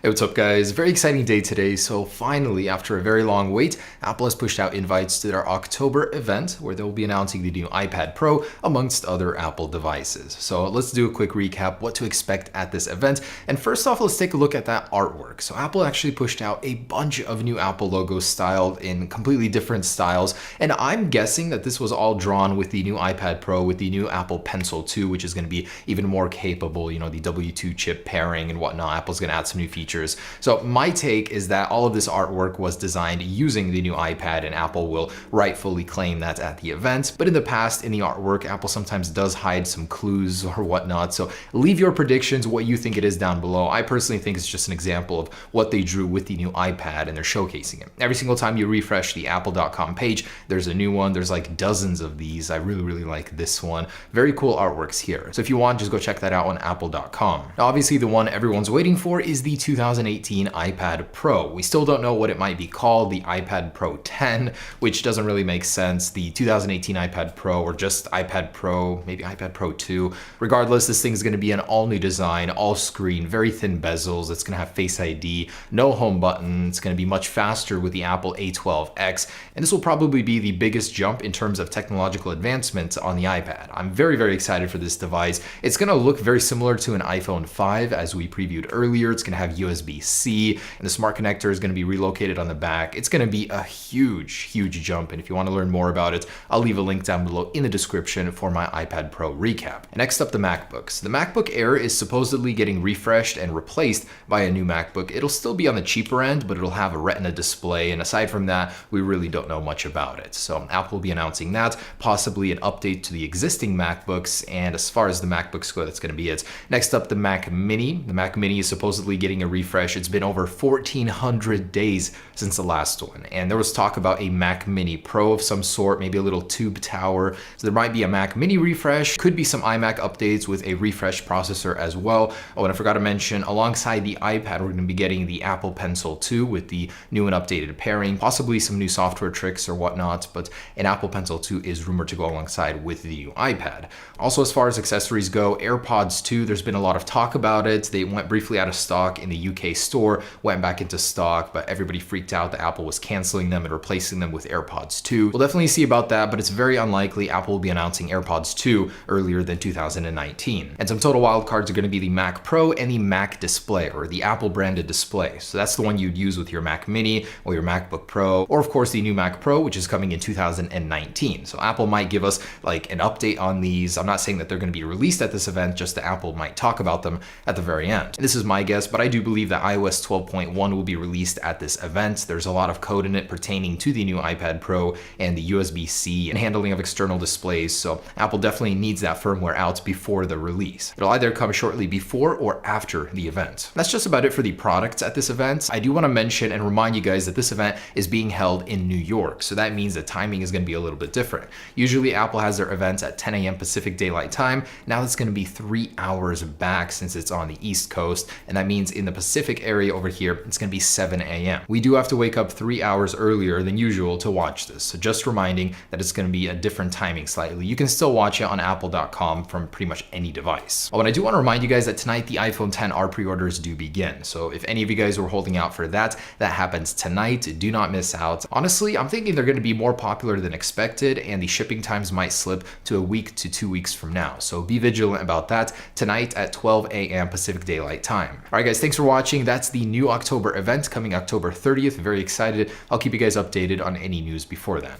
Hey, what's up guys? Very exciting day today. So finally, after a very long wait, Apple has pushed out invites to their October event where they'll be announcing the new iPad Pro amongst other Apple devices. So let's do a quick recap what to expect at this event. And first off, let's take a look at that artwork. So Apple actually pushed out a bunch of new Apple logos styled in completely different styles. And I'm guessing that this was all drawn with the new iPad Pro with the new Apple Pencil 2, which is going to be even more capable, the W2 chip pairing and whatnot. Apple's going to add some new features. So my take is that all of this artwork was designed using the new iPad, and Apple will rightfully claim that at the event. But in the past, in the artwork, Apple sometimes does hide some clues or whatnot. So leave your predictions, what you think it is, down below. I personally think it's just an example of what they drew with the new iPad, and they're showcasing it. Every single time you refresh the apple.com page, there's a new one. There's like dozens of these. I really like this one. Very cool artworks here. So if you want, just go check that out on apple.com. Now, obviously, the one everyone's waiting for is the 2018 iPad Pro. We still don't know what it might be called, the iPad Pro 10, which doesn't really make sense. The 2018 iPad Pro or just iPad Pro, maybe iPad Pro 2. Regardless, this thing is going to be an all new design, all screen, very thin bezels. It's going to have Face ID, no home button. It's going to be much faster with the Apple A12X. And this will probably be the biggest jump in terms of technological advancement on the iPad. I'm very excited for this device. It's going to look very similar to an iPhone 5 as we previewed earlier. It's going to have USB-C, and the smart connector is going to be relocated on the back. It's going to be a huge jump, and if you want to learn more about it, I'll leave a link down below in the description for my iPad Pro recap. Next up, the MacBooks. The MacBook Air is supposedly getting refreshed and replaced by a new MacBook. It'll still be on the cheaper end, but it'll have a Retina display, and aside from that, we really don't know much about it. So Apple will be announcing that, possibly an update to the existing MacBooks, and as far as the MacBooks go, that's going to be it. Next up, the Mac Mini. The Mac Mini is supposedly getting a refresh. It's been over 1,400 days since the last one, and there was talk about a Mac Mini Pro of some sort, maybe a little tube tower. So there might be a Mac Mini refresh, could be some iMac updates with a refreshed processor as well. Oh, and I forgot to mention, alongside the iPad, we're going to be getting the Apple Pencil 2 with the new and updated pairing, possibly some new software tricks or whatnot, but an Apple Pencil 2 is rumored to go alongside with the new iPad. Also, as far as accessories go, AirPods 2, there's been a lot of talk about it. They went briefly out of stock in the UK store, went back into stock, but everybody freaked out that Apple was canceling them and replacing them with AirPods 2. We'll definitely see about that, but it's very unlikely Apple will be announcing AirPods 2 earlier than 2019. And some total wildcards are going to be the Mac Pro and the Mac display, or the Apple branded display. So that's the one you'd use with your Mac Mini or your MacBook Pro, or of course the new Mac Pro, which is coming in 2019. So Apple might give us like an update on these. I'm not saying that they're going to be released at this event, just that Apple might talk about them at the very end. And this is my guess, but I do believe that iOS 12.1 will be released at this event. There's a lot of code in it pertaining to the new iPad Pro and the USB-C and handling of external displays, so Apple definitely needs that firmware out before the release. It'll either come shortly before or after the event. That's just about it for the products at this event. I do want to mention and remind you guys that this event is being held in New York, so that means the timing is going to be a little bit different. Usually Apple has their events at 10 a.m. Pacific Daylight Time. Now it's going to be 3 hours back since it's on the East Coast, and that means in the Pacific area over here, it's going to be 7 a.m. We do have to wake up 3 hours earlier than usual to watch this, so just reminding that it's going to be a different timing slightly. You can still watch it on apple.com from pretty much any device. Oh, and I do want to remind you guys that tonight the iPhone 10R pre-orders do begin, so if any of you guys were holding out for that, that happens tonight. Do not miss out. Honestly, I'm thinking they're going to be more popular than expected, and the shipping times might slip to a week to 2 weeks from now, so be vigilant about that tonight at 12 a.m. Pacific Daylight Time. All right guys, thanks for watching. That's the new October event coming October 30th. Very excited. I'll keep you guys updated on any news before then.